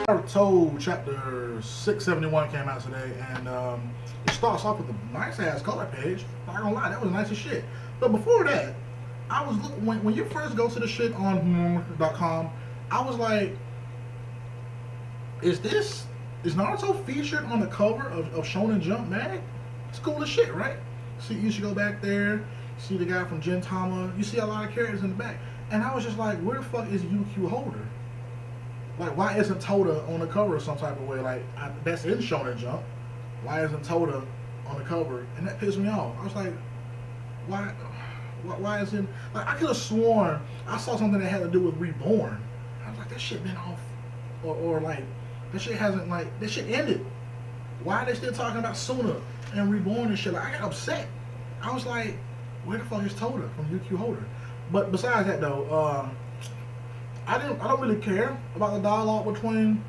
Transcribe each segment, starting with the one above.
Naruto chapter 671 came out today, and it starts off with a nice ass color page. Not gonna lie, that was nice as shit. But before that, I was looking when you first go to the shit on .com, I was like, is Naruto featured on the cover of Shonen Jump mag? It's cool as shit, right? See, you should go back there, see the guy from Gintama, you see a lot of characters in the back. And I was just like, where the fuck is UQ Holder? Like, why isn't Toda on the cover some type of way? Like, that's in Shonen Jump. Why isn't Toda on the cover? And that pissed me off. I was like, why isn't... Like, I could have sworn I saw something that had to do with Reborn. I was like, that shit been off. Or like, that shit hasn't, like, that shit ended. Why are they still talking about Suna and Reborn and shit? Like, I got upset. I was like, where the fuck is Toda from UQ Holder? But besides that, though, I don't really care about the dialogue between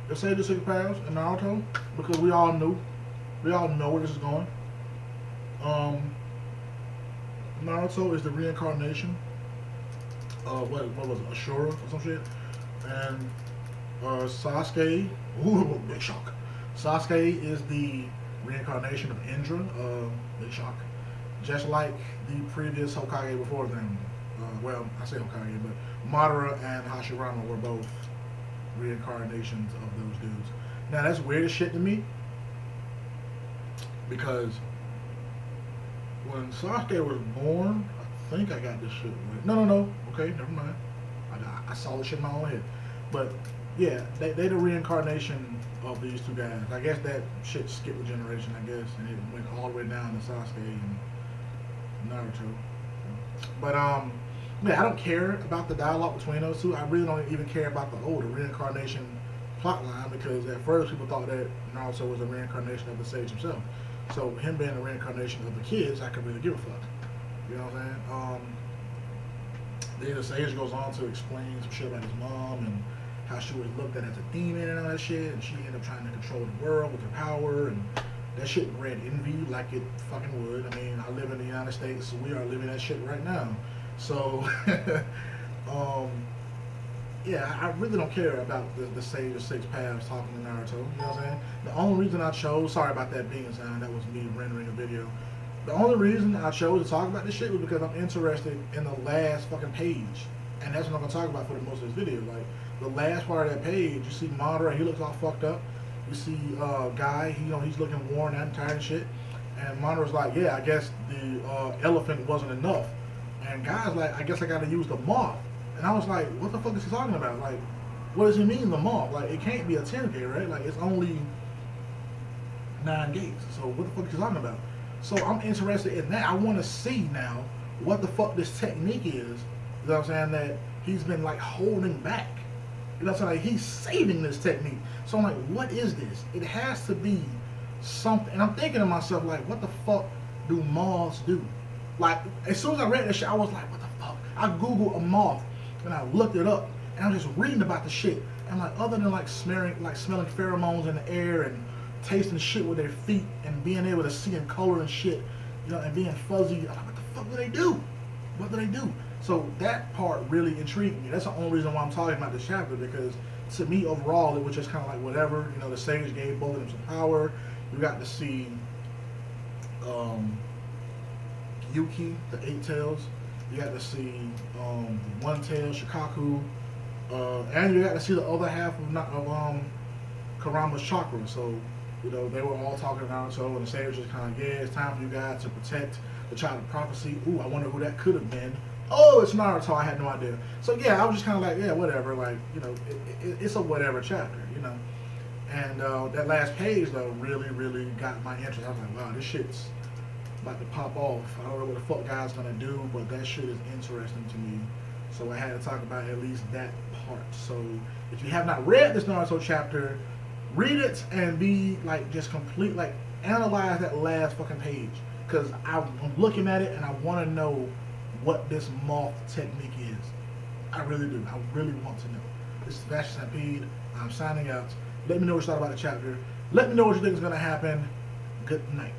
the Sage of Six Paths and Naruto, because we all know where this is going. Naruto is the reincarnation of what was it, Ashura or some shit, and Sasuke, ooh, big shock. Sasuke is the reincarnation of Indra, big shock. Just like the previous Hokage before them. Well, I say Hokage, but Madara and Hashirama were both reincarnations of those dudes. Now, that's weird as shit to me, because when Sasuke was born, I think I got this shit right. No. Okay, never mind. I saw this shit in my own head. But, yeah, they the reincarnation of these two guys. I guess that shit skipped a generation, I guess, and it went all the way down to Sasuke and Naruto. But yeah, I don't care about the dialogue between those two. I really don't even care about the reincarnation plotline, because at first people thought that Naruto was a reincarnation of the sage himself. So him being a reincarnation of the kids, I could really give a fuck. You know what I'm saying? Then the sage goes on to explain some shit about his mom and how she was looked at as a demon and all that shit, and she ended up trying to control the world with her power, and that shit bred envy like it fucking would. I mean, I live in the United States, so we are living that shit right now. So, yeah, I really don't care about the Sage of Six Paths talking to Naruto. You know what I'm saying? The only reason I chose, sorry about that being sound, that was me rendering a video. The only reason I chose to talk about this shit was because I'm interested in the last fucking page. And that's what I'm going to talk about for the most of this video. Like, the last part of that page, you see Madara, he looks all fucked up. You see Guy, he's looking worn out and tired and shit. And Madara's like, yeah, I guess the elephant wasn't enough. And Guy's like, I guess I gotta use the moth. And I was like, what the fuck is he talking about? Like, what does he mean, the moth? Like, it can't be a 10K, right? Like, it's only 9 gates. So what the fuck is he talking about? So I'm interested in that. I want to see now what the fuck this technique is. You know what I'm saying? That he's been, like, holding back. You know what I'm saying? Like, he's saving this technique. So I'm like, what is this? It has to be something. And I'm thinking to myself, like, what the fuck do moths do? Like, as soon as I read that shit, I was like, what the fuck? I Googled a moth, and I looked it up, and I'm just reading about the shit. And like, other than like smelling pheromones in the air and tasting shit with their feet and being able to see in color and shit, you know, and being fuzzy, I'm like, what the fuck do they do? What do they do? So that part really intrigued me. That's the only reason why I'm talking about this chapter, because to me, overall, it was just kind of like whatever. You know, the sage gave both of them some power. You got to see Yuki, the 8 tails. You got to see One Tail, Shikaku, and you got to see the other half of Karama's chakra. So, you know, they were all talking about it. So, and the sage was kind of, yeah, it's time for you guys to protect the child of prophecy. Ooh, I wonder who that could have been. Oh, it's Naruto. I had no idea. So, yeah, I was just kind of like, yeah, whatever. Like, you know, it's a whatever chapter, you know. And that last page, though, really, really got my interest. I was like, wow, this shit's about to pop off. I don't know what the fuck Guy's gonna do, but that shit is interesting to me. So I had to talk about at least that part. So if you have not read this Naruto chapter, read it and be like just complete, like analyze that last fucking page, because I'm looking at it and I want to know what this moth technique is. I really do. I really want to know. This is Sebastian Stampede. I'm signing out. Let me know what you thought about the chapter. Let me know what you think is gonna happen. Good night.